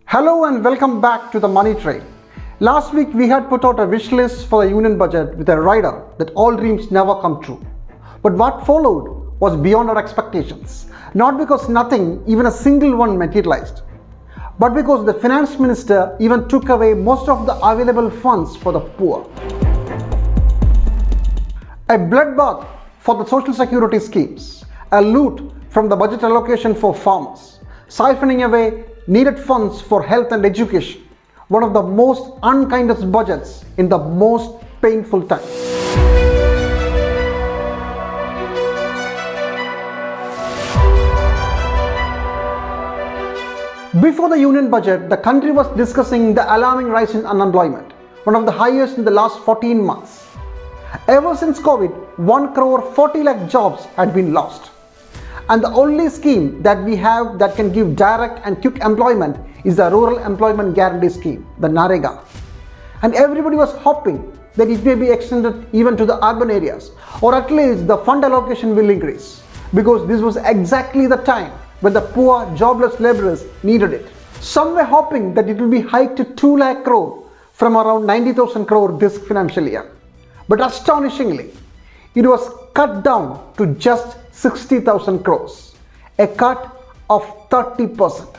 Hello and welcome back to the Money Train. Last week we had put out a wish list for the union budget with a rider that all dreams never come true. But what followed was beyond our expectations. Not because nothing, even a single one materialized, but because the finance minister even took away most of the available funds for the poor. A bloodbath for the social security schemes, a loot from the budget allocation for farmers, siphoning away needed funds for health and education, one of the most unkindest budgets in the most painful times. Before the union budget, the country was discussing the alarming rise in unemployment, one of the highest in the last 14 months. Ever since COVID, 1 crore 40 lakh jobs had been lost. And the only scheme that we have that can give direct and quick employment is the Rural Employment Guarantee Scheme, the NREGA. And everybody was hoping that it may be extended even to the urban areas, or at least the fund allocation will increase, because this was exactly the time when the poor, jobless laborers needed it. Some were hoping that it will be hiked to 2 lakh crore from around 90,000 crore this financial year. But astonishingly, it was cut down to just 60,000 crores, a cut of 30%.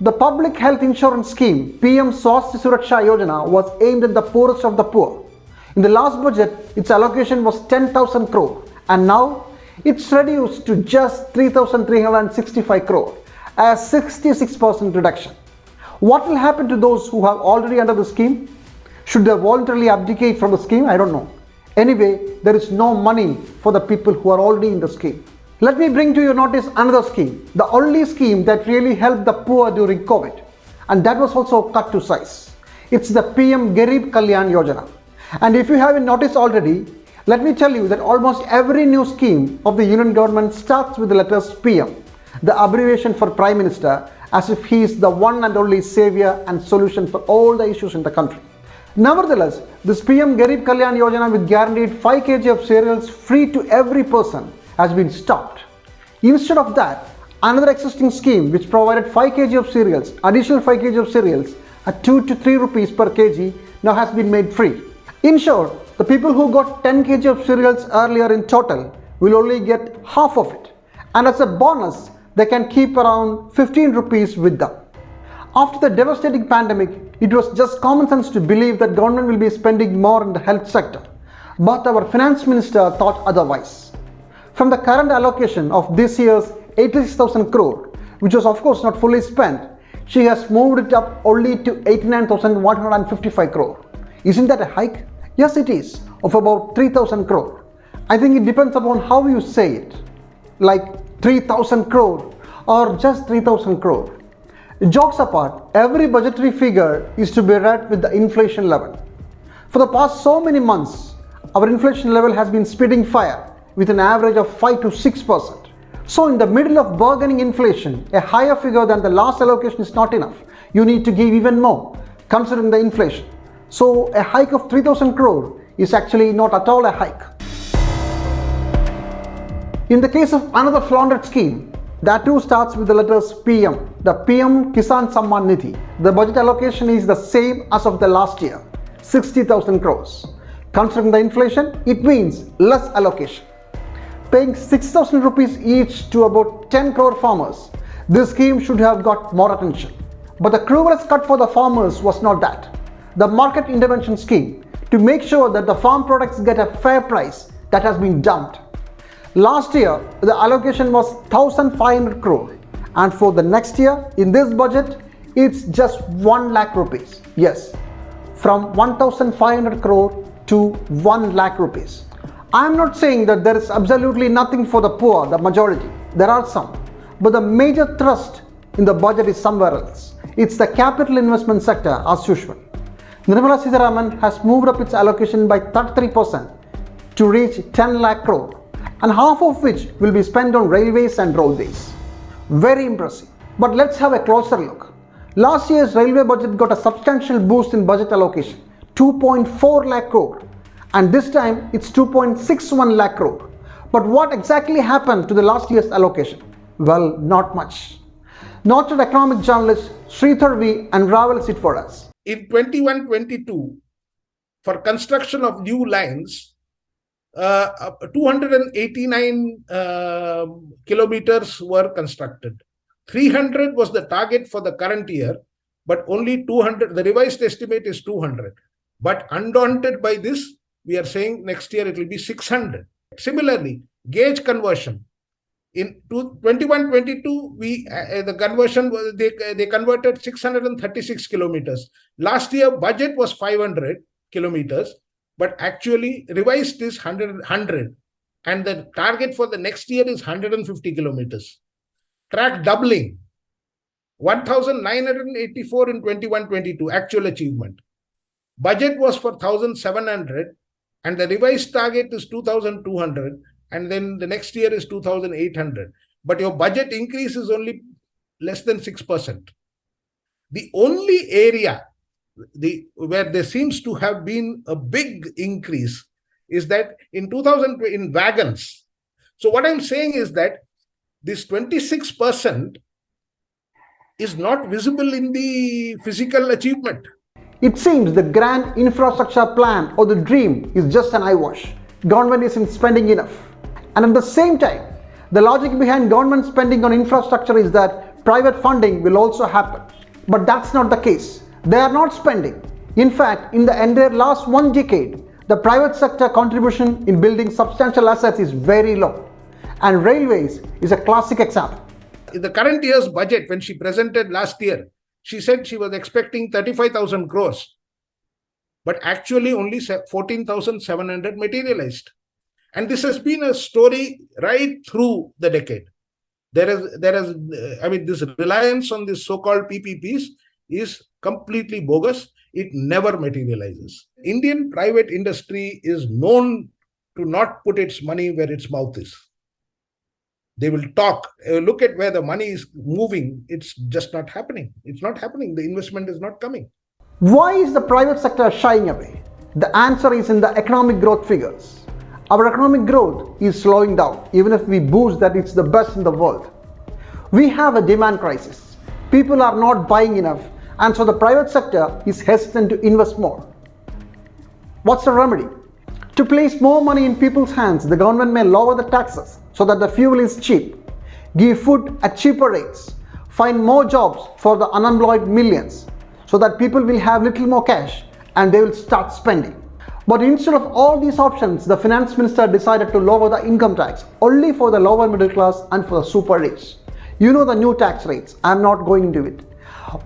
The public health insurance scheme, PM Swasthya Suraksha Yojana, was aimed at the poorest of the poor. In the last budget, its allocation was 10,000 crore, and now it's reduced to just 3,365 crore, a 66% reduction. What will happen to those who are already under the scheme? Should they voluntarily abdicate from the scheme? I don't know. Anyway, there is no money for the people who are already in the scheme. Let me bring to your notice another scheme, the only scheme that really helped the poor during COVID, and that was also cut to size. It's the PM Garib Kalyan Yojana. And if you haven't noticed already, let me tell you that almost every new scheme of the union government starts with the letters PM, the abbreviation for Prime Minister, as if he is the one and only savior and solution for all the issues in the country. Nevertheless, this PM Garib Kalyan Yojana with guaranteed 5 kg of cereals free to every person has been stopped. Instead of that, another existing scheme which provided 5 kg of cereals, additional 5 kg of cereals at 2 to 3 rupees per kg now has been made free. In short, the people who got 10 kg of cereals earlier in total will only get half of it. And as a bonus, they can keep around 15 rupees with them. After the devastating pandemic, it was just common sense to believe that government will be spending more in the health sector. But our finance minister thought otherwise. From the current allocation of this year's 86,000 crore, which was of course not fully spent, she has moved it up only to 89,155 crore. Isn't that a hike? Yes, it is, of about 3,000 crore. I think it depends upon how you say it, like 3,000 crore or just 3,000 crore. Jokes apart, every budgetary figure is to be read with the inflation level. For the past so many months, our inflation level has been spitting fire with an average of 5 to 6%. So in the middle of bargaining inflation, a higher figure than the last allocation is not enough. You need to give even more, considering the inflation. So a hike of 3,000 crore is actually not at all a hike. In the case of another flaunted scheme, that too starts with the letters PM, the PM Kisan Samman Nidhi. The budget allocation is the same as of the last year, 60,000 crores. Considering the inflation, it means less allocation. Paying 6,000 rupees each to about 10 crore farmers, this scheme should have got more attention. But the cruelest cut for the farmers was not that. The market intervention scheme, to make sure that the farm products get a fair price, that has been dumped. Last year, the allocation was 1,500 crore, and for the next year, in this budget, it's just 1 lakh rupees. Yes, from 1,500 crore to 1 lakh rupees. I am not saying that there is absolutely nothing for the poor, the majority. There are some. But the major thrust in the budget is somewhere else. It's the capital investment sector as usual. Nirmala Sitharaman has moved up its allocation by 33% to reach 10 lakh crore. And half of which will be spent on railways and roadways. Very impressive. But let's have a closer look. Last year's railway budget got a substantial boost in budget allocation, 2.4 lakh crore. And this time it's 2.61 lakh crore. But what exactly happened to the last year's allocation? Well, not much. Noted economic journalist Sridharvi unravels it for us. In 21-22, for construction of new lines, 289 kilometers were constructed. 300 was the target for the current year, but only 200, the revised estimate is 200. But undaunted by this, we are saying next year it will be 600. Similarly, gauge conversion. In 21-22, the conversion they converted 636 kilometers. Last year budget was 500 kilometers, but actually revised is 100, and the target for the next year is 150 kilometers. Track doubling, 1,984 in 21-22 actual achievement. Budget was for 1,700, and the revised target is 2,200, and then the next year is 2,800. But your budget increase is only less than 6%. The only area where there seems to have been a big increase is that in 2000 in wagons. So what I'm saying is that this 26% is not visible in the physical achievement. It seems the grand infrastructure plan or the dream is just an eyewash. Government isn't spending enough. And at the same time, the logic behind government spending on infrastructure is that private funding will also happen. But that's not the case. They are not spending. In fact, in the entire last 1 decade, the private sector contribution in building substantial assets is very low. And railways is a classic example. In the current year's budget, when she presented last year, she said she was expecting 35,000 crores. But actually only 14,700 materialized. And this has been a story right through the decade. This reliance on this so-called PPPs is completely bogus. It never materializes. Indian private industry is known to not put its money where its mouth is. They will talk, look at where the money is moving. It's just not happening. It's not happening. The investment is not coming. Why is the private sector shying away? The answer is in the economic growth figures. Our economic growth is slowing down, even if we boast that it's the best in the world. We have a demand crisis. People are not buying enough, and so the private sector is hesitant to invest more. What's the remedy? To place more money in people's hands, the government may lower the taxes so that the fuel is cheap, give food at cheaper rates, find more jobs for the unemployed millions so that people will have little more cash and they will start spending. But instead of all these options, the finance minister decided to lower the income tax only for the lower middle class and for the super rich. You know the new tax rates. I'm not going into it.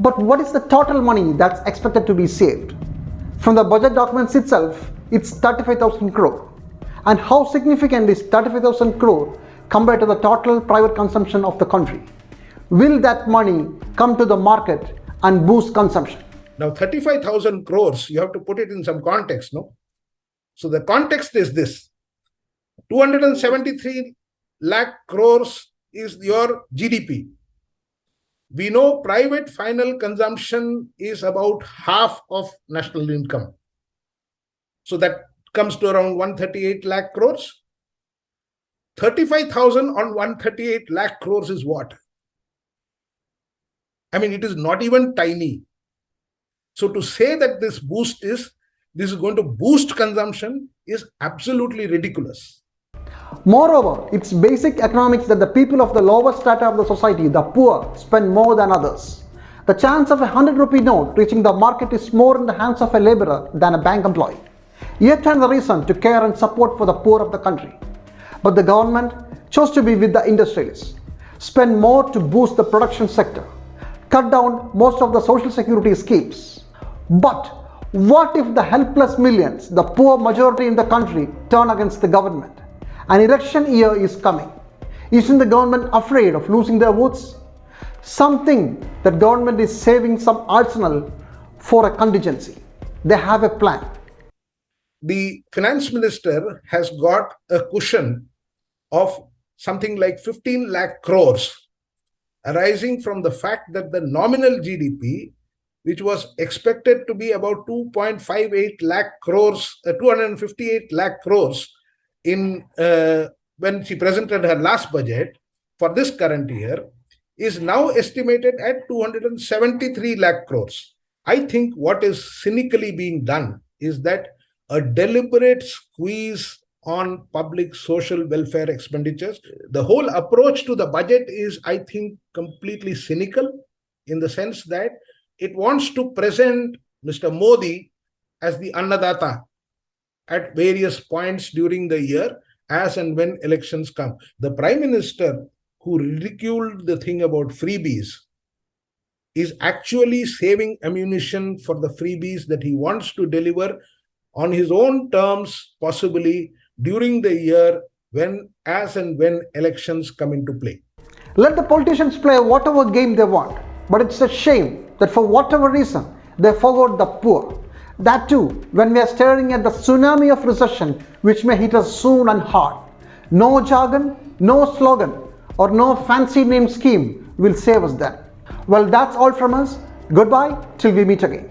But what is the total money that's expected to be saved? From the budget documents itself, it's 35,000 crore. And how significant is 35,000 crore compared to the total private consumption of the country? Will that money come to the market and boost consumption? Now, 35,000 crores, you have to put it in some context, no? So the context is this. 273 lakh crores is your GDP. We know private final consumption is about half of national income. So that comes to around 138 lakh crores. 35,000 on 138 lakh crores is what? I mean, it is not even tiny. So to say that this is going to boost consumption is absolutely ridiculous. Moreover, it's basic economics that the people of the lower strata of the society, the poor, spend more than others. The chance of a 100 rupee note reaching the market is more in the hands of a laborer than a bank employee. Yet another reason to care and support for the poor of the country. But the government chose to be with the industrialists, spend more to boost the production sector, cut down most of the social security schemes. But what if the helpless millions, the poor majority in the country, turn against the government? An election year is coming. Isn't the government afraid of losing their votes? Something that government is saving some arsenal for a contingency. They have a plan. The finance minister has got a cushion of something like 15 lakh crores arising from the fact that the nominal GDP, which was expected to be about 2.58 lakh crores, 258 lakh crores in when she presented her last budget for this current year, is now estimated at 273 lakh crores. I think what is cynically being done is that a deliberate squeeze on public social welfare expenditures. The whole approach to the budget is, I think, completely cynical in the sense that it wants to present Mr. Modi as the Annadata at various points during the year as and when elections come. The Prime Minister, who ridiculed the thing about freebies, is actually saving ammunition for the freebies that he wants to deliver on his own terms, possibly during the year as and when elections come into play. Let the politicians play whatever game they want, but it's a shame that for whatever reason they forgot the poor. That too, when we are staring at the tsunami of recession which may hit us soon and hard. No jargon, no slogan, or no fancy name scheme will save us then. Well, that's all from us. Goodbye till we meet again.